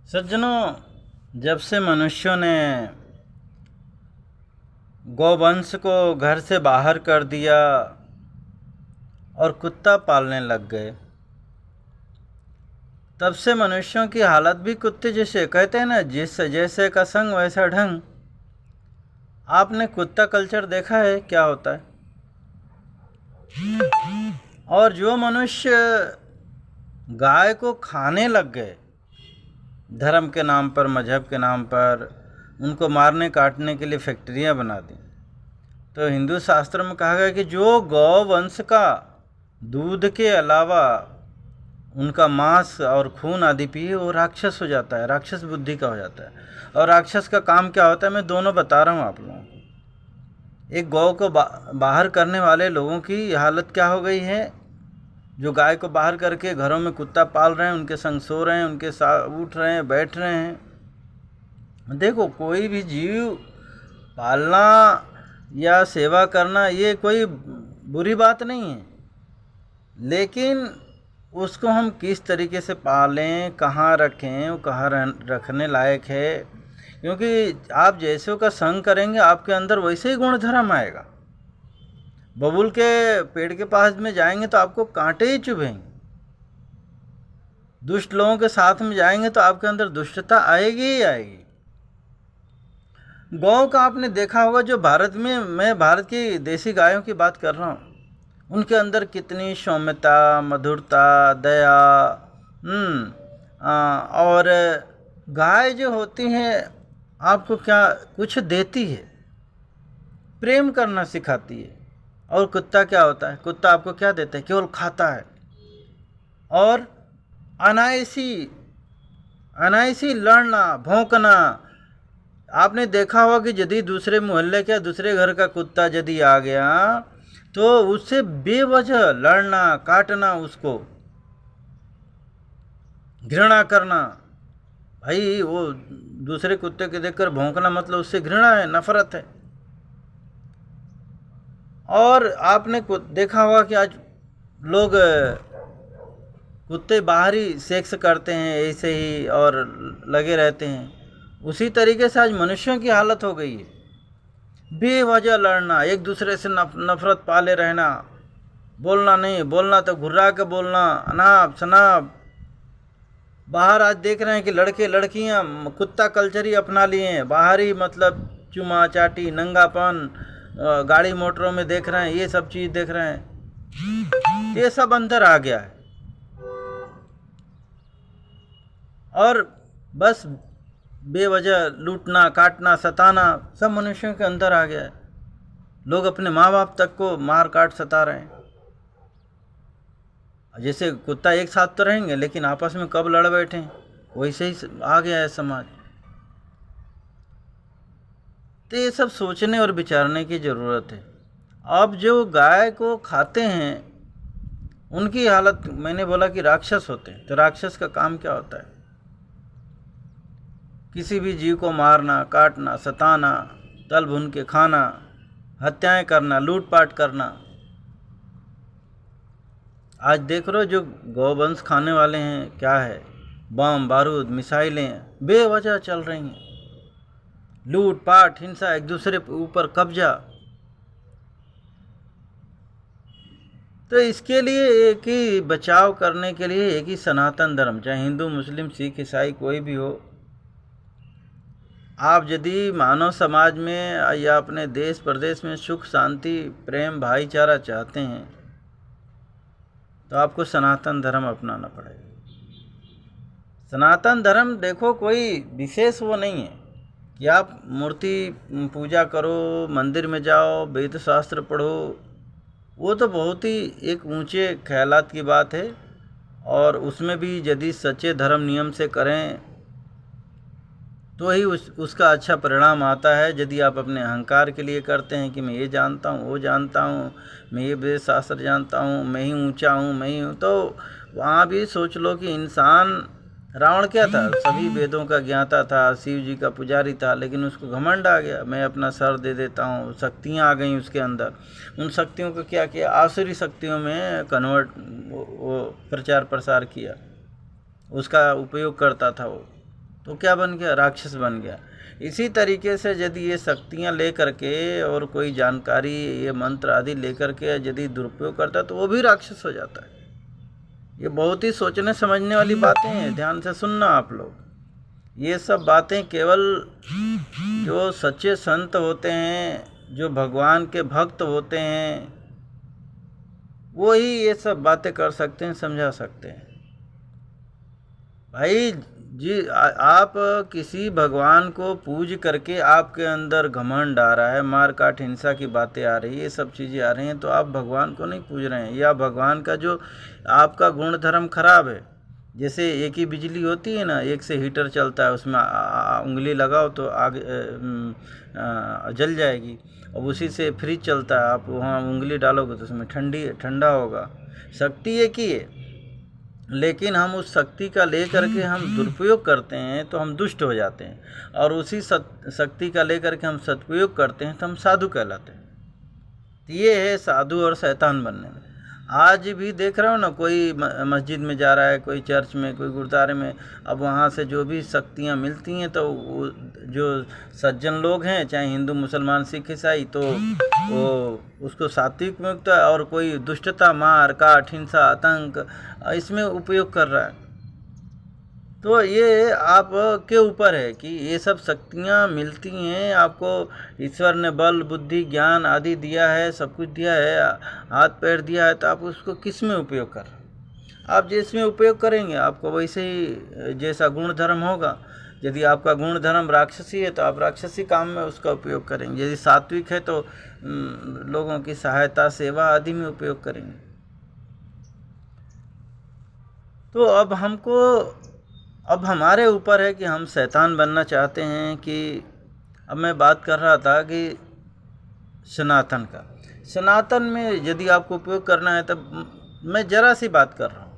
सज्जनों, जब से मनुष्यों ने गौवंश को घर से बाहर कर दिया और कुत्ता पालने लग गए, तब से मनुष्यों की हालत भी कुत्ते जैसे। कहते हैं ना, जिस जैसे का संग वैसा ढंग। आपने कुत्ता कल्चर देखा है क्या होता है? और जो मनुष्य गाय को खाने लग गए धर्म के नाम पर, मजहब के नाम पर, उनको मारने काटने के लिए फैक्ट्रियां बना दी, तो हिंदू शास्त्र में कहा गया कि जो गौ वंश का दूध के अलावा उनका मांस और खून आदि पिए वो राक्षस हो जाता है, राक्षस बुद्धि का हो जाता है। और राक्षस का काम क्या होता है, मैं दोनों बता रहा हूँ आप लोगों को। एक गौ को बाहर करने वाले लोगों की हालत क्या हो गई है, जो गाय को बाहर करके घरों में कुत्ता पाल रहे हैं, उनके संग सो रहे हैं, उनके साथ उठ रहे हैं, बैठ रहे हैं। देखो, कोई भी जीव पालना या सेवा करना ये कोई बुरी बात नहीं है, लेकिन उसको हम किस तरीके से पालें, कहाँ रखें, वो कहाँ रखने लायक है। क्योंकि आप जैसे का संग करेंगे आपके अंदर वैसे ही गुण धर्म आएगा। बबूल के पेड़ के पास में जाएंगे तो आपको कांटे ही चुभेंगे। दुष्ट लोगों के साथ में जाएंगे तो आपके अंदर दुष्टता आएगी ही आएगी। गौ का आपने देखा होगा, जो भारत में, मैं भारत की देसी गायों की बात कर रहा हूँ, उनके अंदर कितनी सौम्यता, मधुरता, दया। और गाय जो होती है आपको क्या कुछ देती है, प्रेम करना सिखाती है। और कुत्ता क्या होता है, कुत्ता आपको क्या देता है, केवल खाता है। और अनायसी लड़ना, भौंकना। आपने देखा होगा कि यदि दूसरे मोहल्ले का, दूसरे घर का कुत्ता यदि आ गया तो उससे बेवजह लड़ना, काटना, उसको घृणा करना। भाई, वो दूसरे कुत्ते के देखकर भौंकना मतलब उससे घृणा है, नफरत है। और आपने देखा होगा कि आज लोग कुत्ते बाहरी सेक्स करते हैं ऐसे ही और लगे रहते हैं। उसी तरीके से आज मनुष्यों की हालत हो गई है, बेवजह लड़ना, एक दूसरे से नफरत पाले रहना, बोलना नहीं, बोलना तो घुर्रा के बोलना, अनाप शनाप। बाहर आज देख रहे हैं कि लड़के लड़कियां कुत्ता कल्चर ही अपना लिए हैं। बाहरी मतलब चुमा चाटी, नंगापन, गाड़ी मोटरों में देख रहे हैं, ये सब चीज़ देख रहे हैं। ये सब अंदर आ गया है और बस बेवजह लूटना, काटना, सताना सब मनुष्यों के अंदर आ गया है। लोग अपने माँ बाप तक को मार काट सता रहे हैं। जैसे कुत्ता एक साथ तो रहेंगे लेकिन आपस में कब लड़ बैठे, वैसे ही आ गया है समाज। तो ये सब सोचने और विचारने की ज़रूरत है। अब जो गाय को खाते हैं उनकी हालत, मैंने बोला कि राक्षस होते हैं, तो राक्षस का काम क्या होता है? किसी भी जीव को मारना, काटना, सताना, तल भुन के खाना, हत्याएं करना, लूटपाट करना। आज देख रहे हो जो गौवंश खाने वाले हैं, क्या है, बम बारूद, मिसाइलें बेवजह चल रही हैं, लूटपाट, हिंसा, एक दूसरे के ऊपर कब्जा। तो इसके लिए एक ही बचाव करने के लिए एक ही सनातन धर्म, चाहे हिंदू, मुस्लिम, सिख, ईसाई कोई भी हो। आप यदि मानव समाज में या अपने देश प्रदेश में सुख, शांति, प्रेम, भाईचारा चाहते हैं तो आपको सनातन धर्म अपनाना पड़ेगा। सनातन धर्म देखो कोई विशेष वो नहीं है कि आप मूर्ति पूजा करो, मंदिर में जाओ, वेद शास्त्र पढ़ो। वो तो बहुत ही एक ऊंचे ख्यालात की बात है। और उसमें भी यदि सच्चे धर्म नियम से करें तो ही उसका अच्छा परिणाम आता है। यदि आप अपने अहंकार के लिए करते हैं कि मैं ये जानता हूँ, वो जानता हूँ, मैं ये वेद शास्त्र जानता हूँ, मैं ही ऊंचा हूँ, मैं ही हूँ, तो वहाँ भी सोच लो कि इंसान, रावण क्या था, सभी वेदों का ज्ञाता था, शिव जी का पुजारी था, लेकिन उसको घमंड आ गया, मैं अपना सर दे देता हूँ। शक्तियाँ आ गई उसके अंदर, उन शक्तियों को क्या किया, आसुरी शक्तियों में कन्वर्ट, वो प्रचार प्रसार किया, उसका उपयोग करता था वो। तो क्या बन गया, राक्षस बन गया। इसी तरीके से यदि ये शक्तियाँ ले करके और कोई जानकारी ये मंत्र आदि ले करके यदि दुरुपयोग करता है तो वो भी राक्षस हो जाता है। ये बहुत ही सोचने समझने वाली बातें हैं, ध्यान से सुनना आप लोग। ये सब बातें केवल जो सच्चे संत होते हैं, जो भगवान के भक्त होते हैं, वो ही ये सब बातें कर सकते हैं, समझा सकते हैं। भाई जी आप किसी भगवान को पूज करके आपके अंदर घमंड आ रहा है, मार काट हिंसा की बातें आ रही है, ये सब चीज़ें आ रही हैं, तो आप भगवान को नहीं पूज रहे हैं, या भगवान का जो आपका गुण धर्म खराब है। जैसे एक ही बिजली होती है ना, एक से हीटर चलता है, उसमें उंगली लगाओ तो आग जल जाएगी। अब उसी से फ्रिज चलता है, आप वहाँ उंगली डालोगे तो उसमें ठंडा होगा। शक्ति एक ही है, लेकिन हम उस शक्ति का ले करके हम दुरुपयोग करते हैं तो हम दुष्ट हो जाते हैं, और उसी शक्ति का ले करके हम सदुपयोग करते हैं तो हम साधु कहलाते हैं। तो ये है साधु और शैतान बनने में। आज भी देख रहे हो ना, कोई मस्जिद में जा रहा है, कोई चर्च में, कोई गुरुद्वारे में, अब वहाँ से जो भी शक्तियाँ मिलती हैं तो जो सज्जन लोग हैं, चाहे हिंदू मुसलमान सिख ईसाई, तो वो उसको सात्विक में उगता है, और कोई दुष्टता, मार काट हिंसा आतंक इसमें उपयोग कर रहा है। तो ये आप के ऊपर है कि ये सब शक्तियाँ मिलती हैं आपको, ईश्वर ने बल बुद्धि ज्ञान आदि दिया है, सब कुछ दिया है, हाथ पैर दिया है, तो आप उसको किस में उपयोग कर, आप जिसमें उपयोग करेंगे आपको वैसे ही जैसा गुण धर्म होगा। यदि आपका गुण धर्म राक्षसी है तो आप राक्षसी काम में उसका उपयोग करेंगे, यदि सात्विक है तो लोगों की सहायता सेवा आदि में उपयोग करेंगे। तो अब हमारे ऊपर है कि हम शैतान बनना चाहते हैं कि, अब मैं बात कर रहा था कि सनातन का, सनातन में यदि आपको उपयोग करना है तब मैं ज़रा सी बात कर रहा हूँ।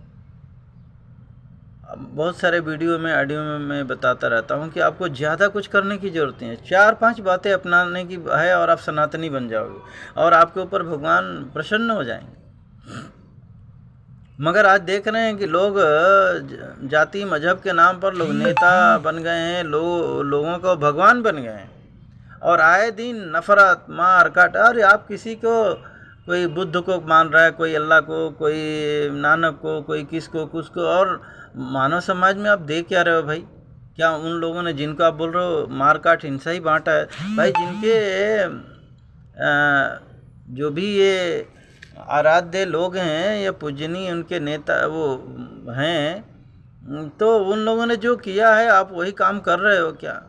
बहुत सारे वीडियो में ऑडियो में मैं बताता रहता हूँ कि आपको ज़्यादा कुछ करने की ज़रूरत नहीं है, 4-5 बातें अपनाने की है और आप सनातनी बन जाओगे और आपके ऊपर भगवान प्रसन्न हो जाएंगे। मगर आज देख रहे हैं कि लोग जाति मजहब के नाम पर लोग नेता बन गए हैं, लोगों को भगवान बन गए हैं, और आए दिन नफरत मार काट। अरे आप किसी को, कोई बुद्ध को मान रहा है, कोई अल्लाह को, कोई नानक को, कोई किसको कुछ को, और मानव समाज में आप देख क्या रहे हो भाई? क्या उन लोगों ने जिनको आप बोल रहे हो मार काट हिंसा ही बांटा है भाई, जिनके जो भी ये आराध्य लोग हैं या पूजनीय उनके नेता वो हैं, तो उन लोगों ने जो किया है आप वही काम कर रहे हो क्या?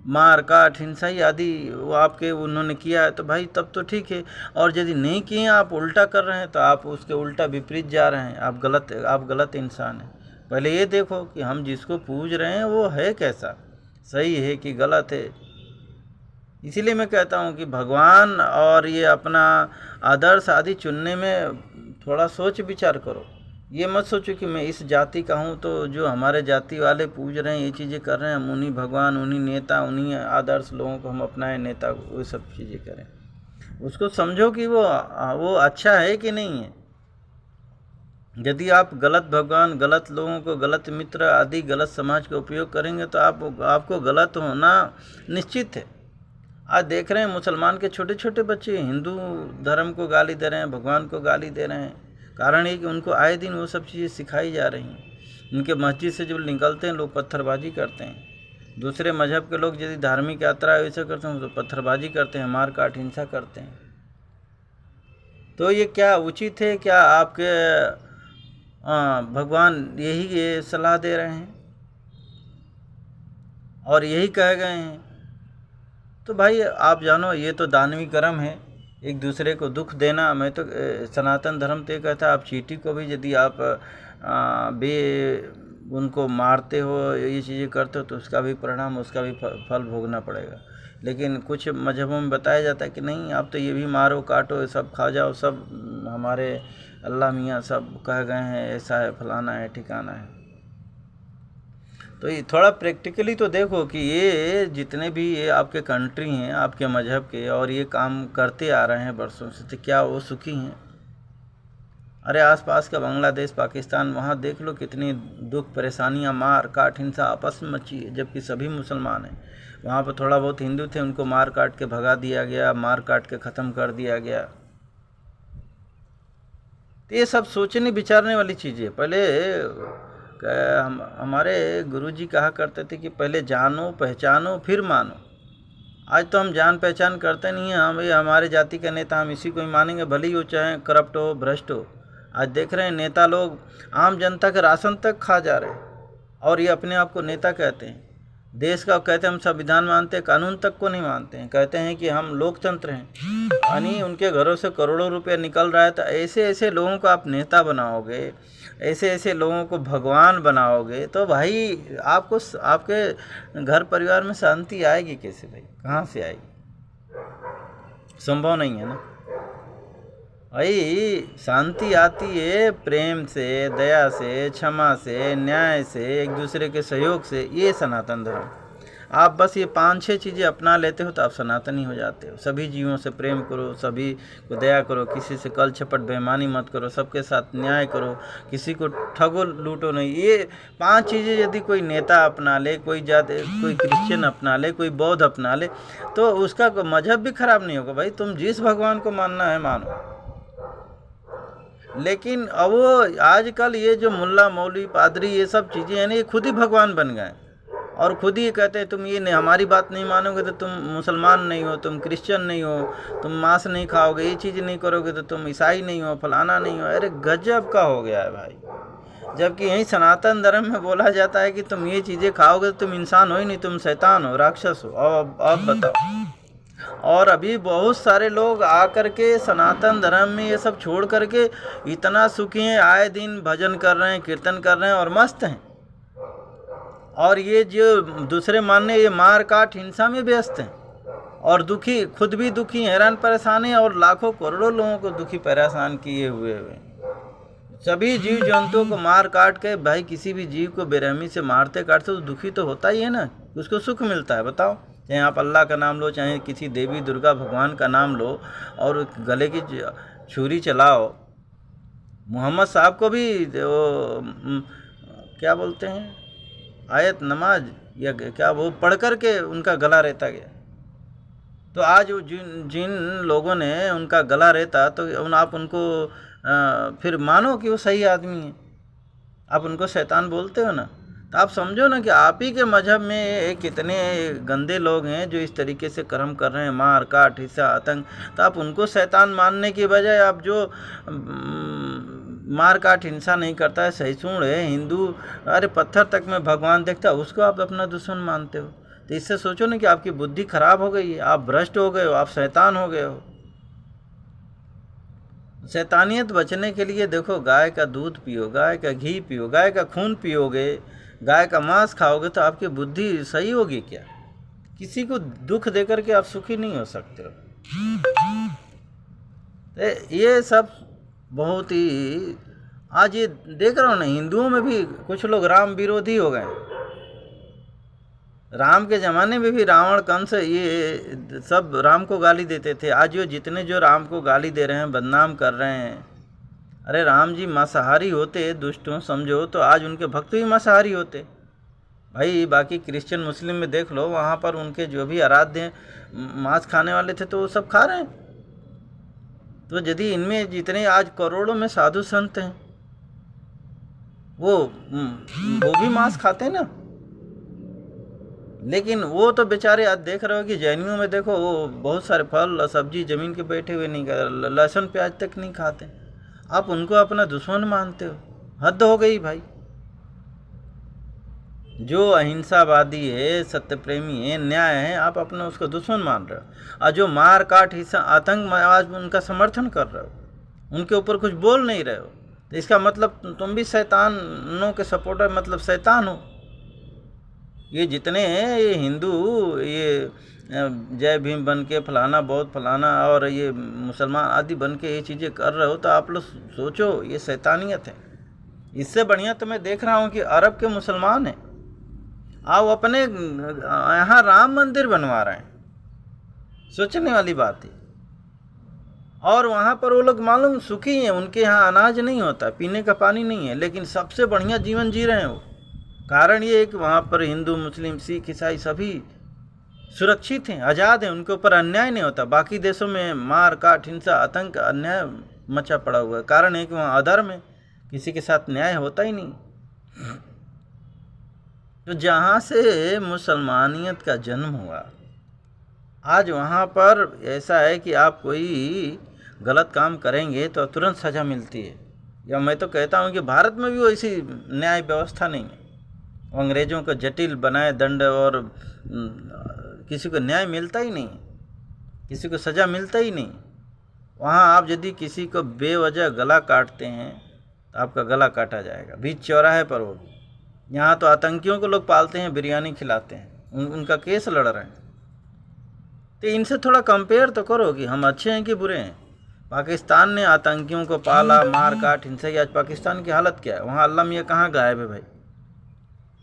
मार काट हिंसा आदि वो आपके उन्होंने किया है तो भाई तब तो ठीक है, और यदि नहीं किए आप उल्टा कर रहे हैं तो आप उसके उल्टा विपरीत जा रहे हैं, आप गलत इंसान हैं। पहले ये देखो कि हम जिसको पूज रहे हैं वो है कैसा, सही है कि गलत है। इसीलिए मैं कहता हूँ कि भगवान और ये अपना आदर्श आदि चुनने में थोड़ा सोच विचार करो। ये मत सोचो कि मैं इस जाति का हूँ तो जो हमारे जाति वाले पूज रहे हैं ये चीज़ें कर रहे हैं, हम उन्हीं भगवान उन्हीं नेता उन्हीं आदर्श लोगों को हम अपनाएं नेता, वो सब चीज़ें करें। उसको समझो कि वो अच्छा है कि नहीं है। यदि आप गलत भगवान, गलत लोगों को, गलत मित्र आदि गलत समाज का उपयोग करेंगे तो आपको गलत होना निश्चित है। आज देख रहे हैं मुसलमान के छोटे छोटे बच्चे हिंदू धर्म को गाली दे रहे हैं, भगवान को गाली दे रहे हैं। कारण ये कि उनको आए दिन वो सब चीज़ें सिखाई जा रही हैं। उनके मस्जिद से जब निकलते हैं लोग पत्थरबाजी करते हैं। दूसरे मजहब के लोग यदि धार्मिक यात्रा ऐसे करते हैं तो पत्थरबाजी करते हैं, मार काट हिंसा करते हैं। तो ये क्या उचित है? क्या आपके भगवान यही सलाह दे रहे हैं और यही कह गए हैं? तो भाई आप जानो ये तो दानवी कर्म है, एक दूसरे को दुख देना। मैं तो सनातन धर्म तो कहता है आप चींटी को भी यदि आप उनको मारते हो, ये चीज़ें करते हो तो उसका भी परिणाम, उसका भी फल भोगना पड़ेगा। लेकिन कुछ मजहबों में बताया जाता है कि नहीं, आप तो ये भी मारो काटो सब खा जाओ, सब हमारे अल्लाह मियाँ सब कह गए हैं, ऐसा है फलाना है ठिकाना है। तो ये थोड़ा प्रैक्टिकली तो देखो कि ये जितने भी ये आपके कंट्री हैं आपके मजहब के और ये काम करते आ रहे हैं वर्षों से, तो क्या वो सुखी हैं? अरे आसपास का बांग्लादेश, पाकिस्तान, वहाँ देख लो कितनी दुख परेशानियाँ, मार काट, हिंसा आपस में मची है, जबकि सभी मुसलमान हैं। वहाँ पर थोड़ा बहुत हिंदू थे, उनको मार काट के भगा दिया गया, मार काट के ख़त्म कर दिया गया। तो ये सब सोचने विचारने वाली चीज़ें। पहले हमारे गुरुजी कहा करते थे कि पहले जानो पहचानो फिर मानो। आज तो हम जान पहचान करते नहीं हैं, हम ये हमारे जाति का नेता, हम इसी को ही मानेंगे, भले ही वो चाहे करप्ट हो, भ्रष्ट हो। आज देख रहे हैं नेता लोग आम जनता के राशन तक खा जा रहे हैं और ये अपने आप को नेता कहते हैं। देश का कहते हैं हम संविधान मानते हैं, कानून तक को नहीं मानते हैं, कहते हैं कि हम लोकतंत्र हैं। यानी उनके घरों से करोड़ों रुपए निकल रहा है। तो ऐसे ऐसे लोगों को आप नेता बनाओगे, ऐसे ऐसे लोगों को भगवान बनाओगे, तो भाई आपको आपके घर परिवार में शांति आएगी कैसे भाई? कहाँ से आएगी? संभव नहीं है ना भाई। शांति आती है प्रेम से, दया से, क्षमा से, न्याय से, एक दूसरे के सहयोग से। ये सनातन धर्म। आप बस ये 5-6 चीज़ें अपना लेते हो तो आप सनातनी हो जाते हो। सभी जीवों से प्रेम करो, सभी को दया करो, किसी से कल छपट बेईमानी मत करो, सबके साथ न्याय करो, किसी को ठगो लूटो नहीं। ये 5 चीज़ें यदि कोई नेता अपना ले, कोई क्रिश्चियन अपना ले, कोई बौद्ध अपना ले, तो उसका मजहब भी खराब नहीं होगा भाई। तुम जिस भगवान को मानना है मानो। लेकिन अब वो आजकल ये जो मुल्ला मौलवी पादरी ये सब चीज़ें हैं ना, ये खुद ही भगवान बन गए और खुद ही कहते हैं तुम ये नहीं, हमारी बात नहीं मानोगे तो तुम मुसलमान नहीं हो, तुम क्रिश्चियन नहीं हो, तुम मांस नहीं खाओगे, ये चीज़ नहीं करोगे तो तुम ईसाई नहीं हो, फलाना नहीं हो। अरे गजब का हो गया है भाई। जबकि यही सनातन धर्म में बोला जाता है कि तुम ये चीज़ें खाओगे तो तुम इंसान हो ही नहीं, तुम शैतान हो, राक्षस हो। अब बताओ। और अभी बहुत सारे लोग आकर के सनातन धर्म में ये सब छोड़ करके इतना सुखी हैं, आए दिन भजन कर रहे हैं, कीर्तन कर रहे हैं और मस्त हैं। और ये जो दूसरे मानने ये मार काट हिंसा में व्यस्त हैं और दुखी, खुद भी दुखी, हैरान परेशान हैं और लाखों करोड़ों लोगों को दुखी परेशान किए हुए सभी जीव जंतुओं को मार काट के भाई, किसी भी जीव को बेरहमी से मारते काटते तो दुखी तो होता ही है ना, उसको सुख मिलता है। बताओ, चाहे आप अल्लाह का नाम लो, चाहे किसी देवी दुर्गा भगवान का नाम लो और गले की छुरी चलाओ। मोहम्मद साहब को भी वो क्या बोलते हैं, आयत नमाज या क्या, वो पढ़ कर के उनका गला रेता गया। तो आज जिन लोगों ने उनका गला रेता, तो आप उनको फिर मानो कि वो सही आदमी है, आप उनको शैतान बोलते हो ना। तो आप समझो ना कि आप ही के मजहब में कितने गंदे लोग हैं जो इस तरीके से कर्म कर रहे हैं, मार काट, हिंसा, आतंक। तो आप उनको शैतान मानने की बजाय आप जो मार काट हिंसा नहीं करता है, सहिष्णु है, हिंदू, अरे पत्थर तक में भगवान देखता है, उसको आप अपना दुश्मन मानते हो। तो इससे सोचो ना कि आपकी बुद्धि खराब हो गई है, आप भ्रष्ट हो गए हो, आप शैतान हो गए हो। शैतानियत बचने के लिए देखो, गाय का दूध पियो, गाय का घी पियो, गाय का खून पियोगे, गाय का मांस खाओगे तो आपकी बुद्धि सही होगी क्या? किसी को दुख देकर के आप सुखी नहीं हो सकते हो। ये सब बहुत ही, आज ये देख रहा हूँ ना, हिंदुओं में भी कुछ लोग राम विरोधी हो गए। राम के ज़माने में भी रावण, कंस, ये सब राम को गाली देते थे। आज जो जितने जो राम को गाली दे रहे हैं, बदनाम कर रहे हैं, अरे राम जी मांसाहारी होते, दुष्टों समझो, तो आज उनके भक्त भी मांसाहारी होते भाई। बाकी क्रिश्चियन मुस्लिम में देख लो, वहाँ पर उनके जो भी आराध्य मांस खाने वाले थे तो वो सब खा रहे हैं। तो यदि इनमें जितने आज करोड़ों में साधु संत हैं, वो भी मांस खाते हैं ना। लेकिन वो तो बेचारे, आज देख रहे हो कि जैनियों में देखो, वो बहुत सारे फल और सब्जी ज़मीन के बैठे हुए नहीं खाते, लहसुन प्याज तक नहीं खाते। आप उनको अपना दुश्मन मानते हो, हद हो गई भाई। जो अहिंसावादी है, सत्य प्रेमी है, न्याय है, आप अपना उसको दुश्मन मान रहे हो। और जो मार काट, हिंसा, आतंक, आज उनका समर्थन कर रहे हो, उनके ऊपर कुछ बोल नहीं रहे हो। तो इसका मतलब तुम भी शैतानों के सपोर्टर, मतलब शैतान हो। ये जितने हैं ये हिंदू, ये जय भीम बन के फलाना बौद्ध फलाना और ये मुसलमान आदि बन के ये चीज़ें कर रहे हो, तो आप लोग सोचो, ये शैतानियत है। इससे बढ़िया तो मैं देख रहा हूँ कि अरब के मुसलमान हैं, आप अपने यहाँ राम मंदिर बनवा रहे हैं। सोचने वाली बात है। और वहाँ पर वो लोग मालूम सुखी हैं, उनके यहाँ अनाज नहीं होता, पीने का पानी नहीं है, लेकिन सबसे बढ़िया जीवन जी रहे हैं वो। कारण ये है कि वहाँ पर हिंदू, मुस्लिम, सिख, ईसाई सभी सुरक्षित हैं, आज़ाद हैं, उनके ऊपर अन्याय नहीं होता। बाकी देशों में मार काट, हिंसा, आतंक, अन्याय मचा पड़ा हुआ है। कारण है कि वहाँ अधर्म है, किसी के साथ न्याय होता ही नहीं। तो जहाँ से मुसलमानियत का जन्म हुआ, आज वहाँ पर ऐसा है कि आप कोई गलत काम करेंगे तो तुरंत सज़ा मिलती है। या मैं तो कहता हूँ कि भारत में भी वैसी न्याय व्यवस्था नहीं है। अंग्रेज़ों को जटिल बनाए दंड, और किसी को न्याय मिलता ही नहीं, किसी को सज़ा मिलता ही नहीं। वहाँ आप यदि किसी को बेवजह गला काटते हैं तो आपका गला काटा जाएगा, बीच चौराहे पर वो भी। यहाँ तो आतंकियों को लोग पालते हैं, बिरयानी खिलाते हैं, उनका केस लड़ रहे हैं। तो इनसे थोड़ा कंपेयर तो करो कि हम अच्छे हैं कि बुरे हैं। पाकिस्तान ने आतंकियों को पाला, मार काट, हिंसा की। आज पाकिस्तान की हालत क्या है? वहाँ अल्लाह मियाँ कहाँ गायब है भाई?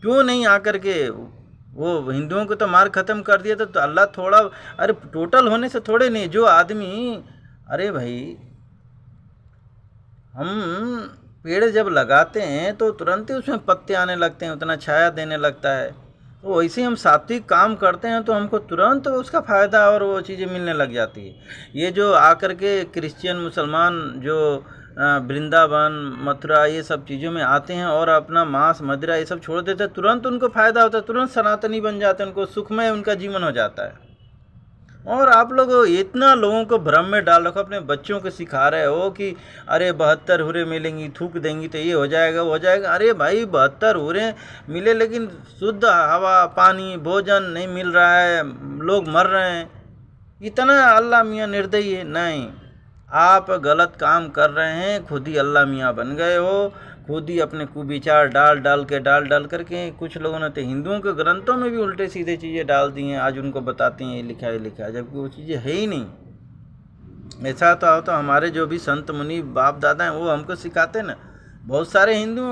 क्यों नहीं आकर के वो हिंदुओं को तो मार ख़त्म कर दिया? तो अल्लाह थोड़ा, अरे टोटल होने से थोड़े नहीं, जो आदमी, अरे भाई हम पेड़ जब लगाते हैं तो तुरंत ही उसमें पत्ते आने लगते हैं, उतना छाया देने लगता है। तो वैसे हम सात्विक काम करते हैं तो हमको तुरंत उसका फ़ायदा और वो चीज़ें मिलने लग जाती है। ये जो आकर के क्रिश्चियन, मुसलमान जो वृंदावन, मथुरा, ये सब चीज़ों में आते हैं और अपना मांस, मदिरा ये सब छोड़ देते हैं, तुरंत उनको फ़ायदा होता है, तुरंत सनातनी बन जाते हैं, उनको सुखमय उनका जीवन हो जाता है। और आप लोग इतना लोगों को भ्रम में डाल रखो, अपने बच्चों को सिखा रहे हो कि अरे 72 हुरे मिलेंगी, थूक देंगी तो ये हो जाएगा, वो हो जाएगा। अरे भाई 72 हुरे मिले, लेकिन शुद्ध हवा, पानी, भोजन नहीं मिल रहा है, लोग मर रहे हैं। इतना अल्लाह मियाँ निर्दयी है? नहीं, आप गलत काम कर रहे हैं, खुद ही अल्लाह मियाँ बन गए हो, खुद ही अपने कुविचार डाल करके। कुछ लोगों ने तो हिंदुओं के ग्रंथों में भी उल्टे सीधे चीज़ें डाल दी हैं, आज उनको बताते हैं ये लिखा है, लिखा है, जबकि वो चीज़ें है ही नहीं। ऐसा तो हमारे जो भी संत मुनि बाप दादा हैं वो हमको सिखाते ना। बहुत सारे हिंदू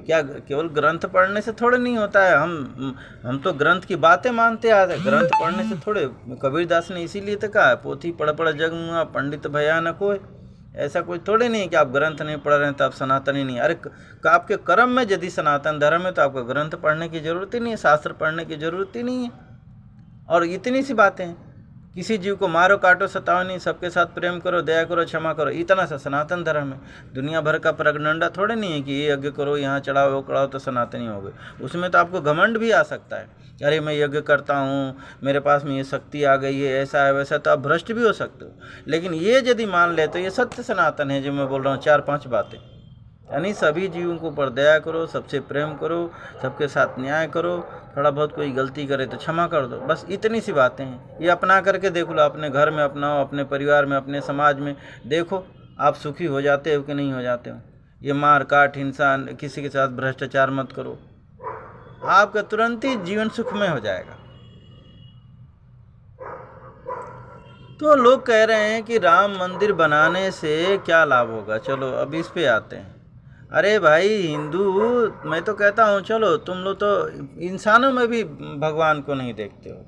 क्या केवल ग्रंथ पढ़ने से थोड़े नहीं होता है। हम तो ग्रंथ की बातें मानते आते हैं, ग्रंथ पढ़ने से थोड़े। कबीरदास ने इसीलिए तो कहा, पोथी पढ़ पढ़ जग मुआ, पंडित भया न कोई। ऐसा कोई थोड़े नहीं है कि आप ग्रंथ नहीं पढ़ रहे हैं तो आप सनातनी नहीं। अरे आपके कर्म में यदि सनातन धर्म है तो आपको ग्रंथ पढ़ने की ज़रूरत ही नहीं है, शास्त्र पढ़ने की ज़रूरत ही नहीं है। और इतनी सी बातें हैं, किसी जीव को मारो, काटो, सताओ नहीं, सबके साथ प्रेम करो, दया करो, क्षमा करो, इतना सा सनातन धर्म है। दुनिया भर का प्रगडंडा थोड़े नहीं है कि ये यज्ञ करो, यहाँ चढ़ाओ, वो चढ़ाओ तो सनातनी हो गए। उसमें तो आपको घमंड भी आ सकता है, अरे मैं यज्ञ करता हूँ, मेरे पास में ये शक्ति आ गई है, ऐसा है वैसा, तो आप भ्रष्ट भी हो सकते हो। लेकिन ये यदि मान ले तो ये सत्य सनातन है जो मैं बोल रहा हूँ, 4-5 बातें। यानी सभी जीवों के ऊपर दया करो, सबसे प्रेम करो, सबके साथ न्याय करो, थोड़ा बहुत कोई गलती करे तो क्षमा कर दो, बस इतनी सी बातें हैं। ये अपना करके देख लो, अपने घर में अपनाओ, अपने परिवार में, अपने समाज में देखो, आप सुखी हो जाते हो कि नहीं हो जाते हो। ये मार काट, हिंसा, किसी के साथ भ्रष्टाचार मत करो, आपका तुरंत ही जीवन सुखमय हो जाएगा। तो लोग कह रहे हैं कि राम मंदिर बनाने से क्या लाभ होगा। चलो अब इस पे आते हैं। अरे भाई हिंदू, मैं तो कहता हूँ चलो तुम लोग तो इंसानों में भी भगवान को नहीं देखते हो।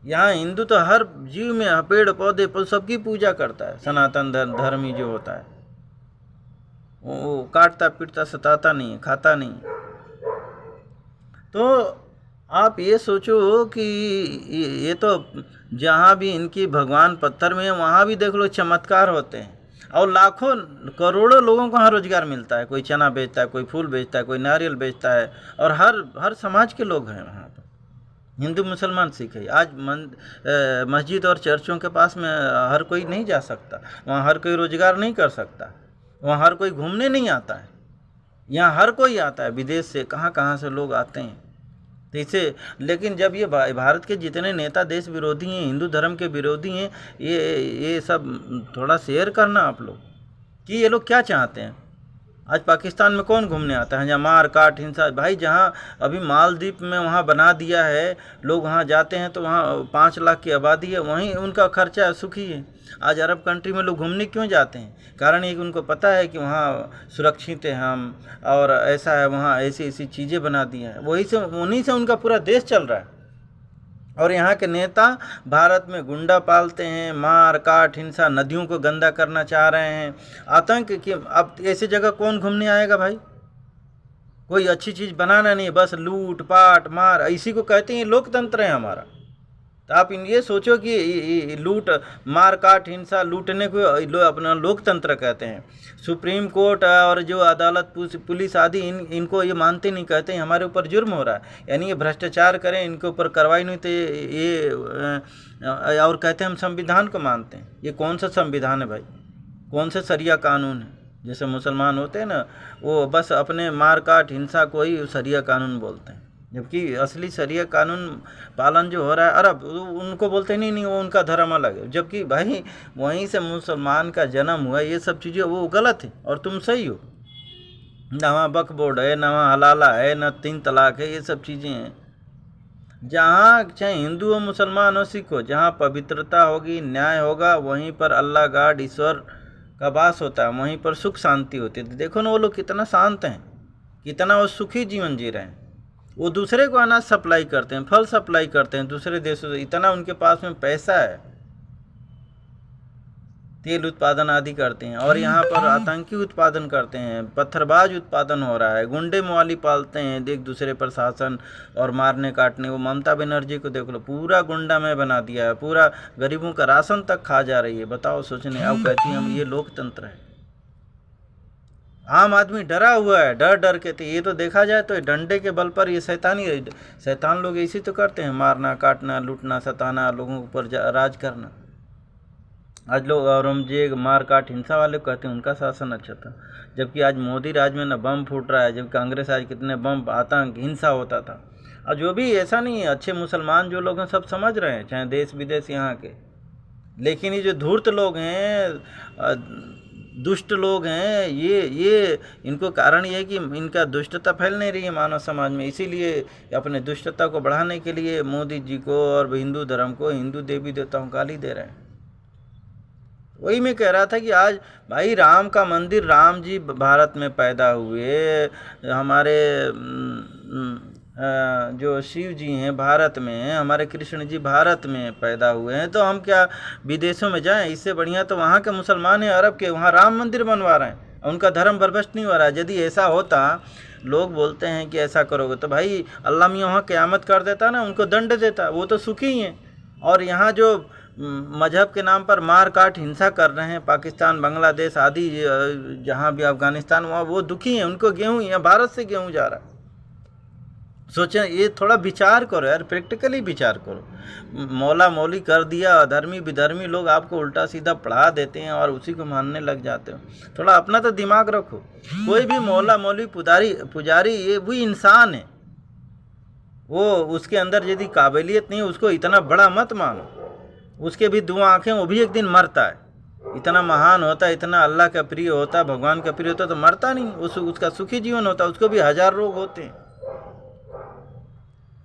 यहाँ हिंदू तो हर जीव में, पेड़ पौधे पर सबकी पूजा करता है। सनातन धर्मी जो होता है वो काटता पीटता, सताता नहीं, खाता नहीं। तो आप ये सोचो कि ये तो जहाँ भी इनकी भगवान पत्थर में है वहाँ भी देख लो चमत्कार होते हैं, और लाखों करोड़ों लोगों को वहाँ रोजगार मिलता है। कोई चना बेचता है, कोई फूल बेचता है, कोई नारियल बेचता है, और हर समाज के लोग हैं वहाँ पर, हिंदू, मुसलमान, सिख है। आज मस्जिद और चर्चों के पास में हर कोई नहीं जा सकता, वहाँ हर कोई रोजगार नहीं कर सकता, वहाँ हर कोई घूमने नहीं आता है। यहाँ हर कोई आता है, विदेश से कहाँ कहाँ से लोग आते हैं। तो इसे, लेकिन जब ये भारत के जितने नेता देश विरोधी हैं, हिंदू धर्म के विरोधी हैं, ये सब थोड़ा शेयर करना आप लोग कि ये लोग क्या चाहते हैं। आज पाकिस्तान में कौन घूमने आता है जहाँ मार काट, हिंसा? भाई जहाँ अभी मालदीव में वहाँ बना दिया है, लोग वहाँ जाते हैं तो वहाँ 5 लाख की आबादी है, वहीं उनका खर्चा सुखी है। आज अरब कंट्री में लोग घूमने क्यों जाते हैं? कारण ये कि उनको पता है कि वहाँ सुरक्षित है हम, और ऐसा है, वहाँ ऐसी ऐसी चीज़ें बना दी हैं, वहीं से उन्हीं से उनका पूरा देश चल रहा है। और यहाँ के नेता भारत में गुंडा पालते हैं, मार काट हिंसा, नदियों को गंदा करना चाह रहे हैं, आतंक की। अब ऐसी जगह कौन घूमने आएगा भाई? कोई अच्छी चीज़ बनाना नहीं, बस लूट पाट मार, इसी को कहते हैं लोकतंत्र है हमारा। तो आप ये सोचो कि लूट मार काट हिंसा लूटने को अपना लोकतंत्र कहते हैं। सुप्रीम कोर्ट और जो अदालत पुलिस आदि इनको ये मानते नहीं, कहते हैं हमारे ऊपर जुर्म हो रहा है, यानी ये भ्रष्टाचार करें, इनके ऊपर कार्रवाई नहीं तो ये और कहते हैं हम संविधान को मानते हैं। ये कौन सा संविधान है भाई? कौन सा शरिया कानून है? जैसे मुसलमान होते हैं ना, वो बस अपने मार काट हिंसा को ही शरिया कानून बोलते हैं, जबकि असली शरिया कानून पालन जो हो रहा है अरब, उनको बोलते हैं नहीं वो उनका धर्म अलग है। जबकि भाई वहीं से मुसलमान का जन्म हुआ, ये सब चीज़ें वो गलत है और तुम सही हो। ना वहाँ वक्फ बोर्ड है, ना वहाँ हलाला है, ना 3 तलाक है, ये सब चीज़ें हैं। जहाँ चाहे हिंदू हो, मुसलमान हो, सिख हो, जहाँ पवित्रता होगी, न्याय होगा, वहीं पर अल्लाह गॉड ईश्वर का वास होता है, वहीं पर सुख शांति होती है। देखो ना वो लोग कितना शांत हैं, कितना वो सुखी जीवन जी रहे हैं। वो दूसरे को अनाज सप्लाई करते हैं, फल सप्लाई करते हैं दूसरे देशों से, इतना उनके पास में पैसा है, तेल उत्पादन आदि करते हैं। और यहाँ पर आतंकी उत्पादन करते हैं, पत्थरबाज उत्पादन हो रहा है, गुंडे मवाली पालते हैं एक दूसरे पर शासन और मारने काटने। वो ममता बनर्जी को देख लो, पूरा गुंडा में बना दिया है, पूरा गरीबों का राशन तक खा जा रही है। बताओ सोचने, अब कहती हैं हम ये लोकतंत्र है। आम आदमी डरा हुआ है, डर डर के। तो ये तो देखा जाए तो डंडे के बल पर ये शैतान लोग इसी तो करते हैं, मारना काटना लूटना सताना, लोगों के ऊपर राज करना। आज लोग औरंगजेब मार काट हिंसा वाले कहते हैं उनका शासन अच्छा था, जबकि आज मोदी राज में ना बम फूट रहा है, जबकि कांग्रेस आज कितने बम आतंक हिंसा होता था। और जो भी ऐसा नहीं है, अच्छे मुसलमान जो लोग हैं सब समझ रहे हैं, चाहे देश विदेश यहाँ के। लेकिन ये जो धूर्त लोग हैं, दुष्ट लोग हैं, ये इनको कारण ये है कि इनका दुष्टता फैल नहीं रही है मानव समाज में। इसीलिए अपने दुष्टता को बढ़ाने के लिए मोदी जी को और हिंदू धर्म को, हिंदू देवी देवताओं को गाली दे रहे हैं। वही मैं कह रहा था कि आज भाई राम का मंदिर, राम जी भारत में पैदा हुए, हमारे जो शिव जी हैं भारत में हैं, हमारे कृष्ण जी भारत में पैदा हुए हैं, तो हम क्या विदेशों में जाएं? इससे बढ़िया तो वहाँ के मुसलमान हैं अरब के, वहाँ राम मंदिर बनवा रहे हैं, उनका धर्म बर्बाद नहीं हो रहा है। यदि ऐसा होता, लोग बोलते हैं कि ऐसा करोगे तो भाई अल्लाह मियाँ वहाँ क़यामत कर देता ना, उनको दंड देता, वो तो सुखी हैं। और यहाँ जो मजहब के नाम पर मार काट हिंसा कर रहे हैं, पाकिस्तान बांग्लादेश आदि जहाँ भी, अफ़गानिस्तान, वहाँ वो दुखी हैं, उनको गेहूँ, यहाँ भारत से गेहूँ जा रहा है। सोचें, ये थोड़ा विचार करो यार, प्रैक्टिकली विचार करो। मौला मौली कर दिया, अधर्मी विधर्मी लोग आपको उल्टा सीधा पढ़ा देते हैं और उसी को मानने लग जाते हो। थोड़ा अपना तो दिमाग रखो। कोई भी मौला मौली पुजारी ये भी इंसान है, वो उसके अंदर यदि काबिलियत नहीं है, उसको इतना बड़ा मत मानो। उसके भी 2 आँखें, वो भी एक दिन मरता है। इतना महान होता है, इतना अल्लाह का प्रिय होता है, भगवान का प्रिय होता है, तो मरता नहीं, उसका सुखी जीवन होता है। उसको भी 1000 रोग होते हैं।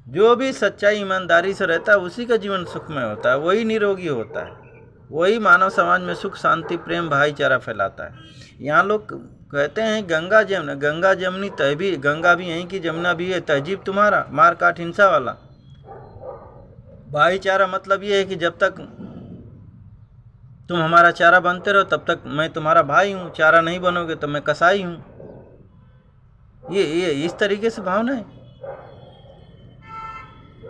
जो भी सच्चाई ईमानदारी से रहता है उसी का जीवन सुखमय होता है, वही निरोगी होता है, वही मानव समाज में सुख शांति प्रेम भाईचारा फैलाता है। यहाँ लोग कहते हैं गंगा जमुना, गंगा जमनी तहजीब, गंगा भी यहीं की, जमुना भी है, तहजीब तुम्हारा मार काट हिंसा वाला। भाईचारा मतलब ये है कि जब तक तुम हमारा चारा बनते रहो तब तक मैं तुम्हारा भाई हूँ, चारा नहीं बनोगे तो मैं कसाई हूँ। ये इस तरीके से भावना है।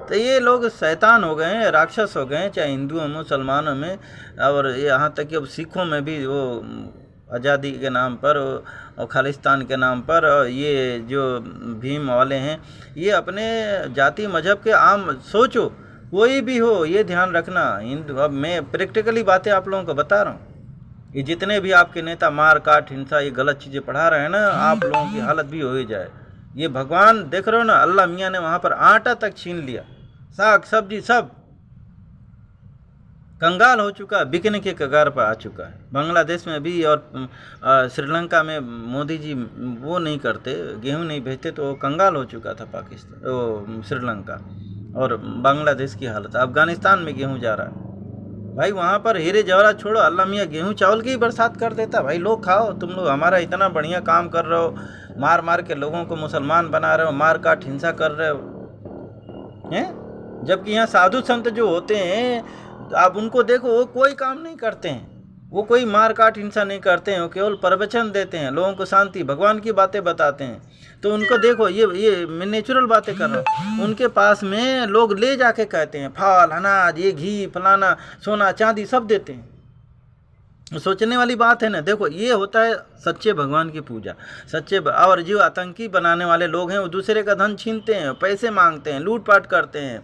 तो ये लोग शैतान हो गए हैं, राक्षस हो गए हैं, चाहे हिंदू हो मुसलमानों में, और यहाँ तक कि अब सिखों में भी वो आज़ादी के नाम पर और खालिस्तान के नाम पर, और ये जो भीम वाले हैं, ये अपने जाति मजहब के आम, सोचो कोई भी हो, ये ध्यान रखना। हिंदू, अब मैं प्रैक्टिकली बातें आप लोगों को बता रहा हूँ। ये जितने भी आपके नेता मार काट हिंसा ये गलत चीज़ें पढ़ा रहे हैं ना, आप लोगों की हालत भी हो ही जाए। ये भगवान देख रहे हो ना, अल्लाह मियाँ ने वहाँ पर आटा तक छीन लिया, साग सब्जी सब कंगाल हो चुका है, बिकने के कगार पर आ चुका है। बांग्लादेश में भी और श्रीलंका में मोदी जी वो नहीं करते, गेहूं नहीं भेजते तो कंगाल हो चुका था पाकिस्तान, वो श्रीलंका। और बांग्लादेश की हालत, अफ़गानिस्तान में गेहूं जा रहा है भाई। वहाँ पर हीरे जवाहरात छोड़ो, अल्लाह मियाँ गेहूं चावल की ही बरसात कर देता। भाई लोग खाओ, तुम लोग हमारा इतना बढ़िया काम कर रहे हो, मार मार के लोगों को मुसलमान बना रहे हो, मार काट हिंसा कर रहे हो हैं। जबकि यहाँ साधु संत जो होते हैं आप उनको देखो, वो कोई काम नहीं करते हैं, वो कोई मार काट हिंसा नहीं करते हैं, वो केवल प्रवचन देते हैं, लोगों को शांति भगवान की बातें बताते हैं। तो उनको देखो, ये मैं नेचुरल बातें कर रहा हूँ, उनके पास में लोग ले जाके कहते हैं फल अनाज ये घी फलाना सोना चांदी सब देते हैं। सोचने वाली बात है ना। देखो ये होता है सच्चे भगवान की पूजा, सच्चे और जो आतंकी बनाने वाले लोग हैं वो दूसरे का धन छीनते हैं, पैसे मांगते हैं, लूटपाट करते हैं,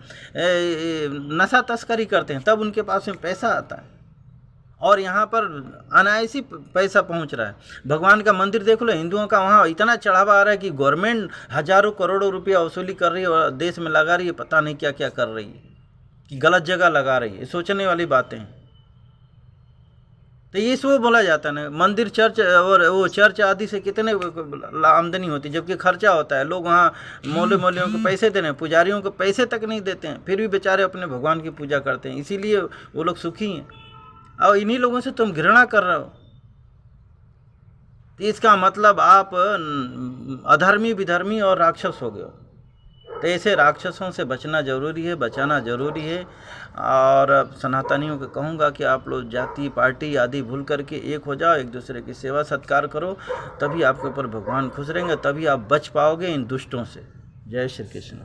नशा तस्करी करते हैं, तब उनके पास में पैसा आता है और यहाँ पर अनायासी पैसा पहुँच रहा है। भगवान का मंदिर देख लो, हिंदुओं का वहाँ इतना चढ़ावा आ रहा है कि गवर्नमेंट हजारों करोड़ों रुपया वसूली कर रही है और देश में लगा रही है, पता नहीं क्या क्या कर रही है, कि गलत जगह लगा रही है। सोचने वाली बातें हैं। तो ये इसको बोला जाता है ना, मंदिर चर्च और वो चर्च आदि से कितने आमदनी होती है, जबकि खर्चा होता है। लोग वहाँ मौलवियों को पैसे दे रहे हैं, पुजारियों को पैसे तक नहीं देते हैं, फिर भी बेचारे अपने भगवान की पूजा करते हैं, इसीलिए वो लोग सुखी हैं। और इन्हीं लोगों से तुम घृणा कर रहे हो, तो इसका मतलब आप अधर्मी विधर्मी और राक्षस हो गए हो। तो ऐसे राक्षसों से बचना जरूरी है, बचाना जरूरी है। और सनातनियों को कहूँगा कि आप लोग जाति पार्टी आदि भूल करके एक हो जाओ, एक दूसरे की सेवा सत्कार करो, तभी आपके ऊपर भगवान खुश रहेंगे, तभी आप बच पाओगे इन दुष्टों से। जय श्री कृष्ण।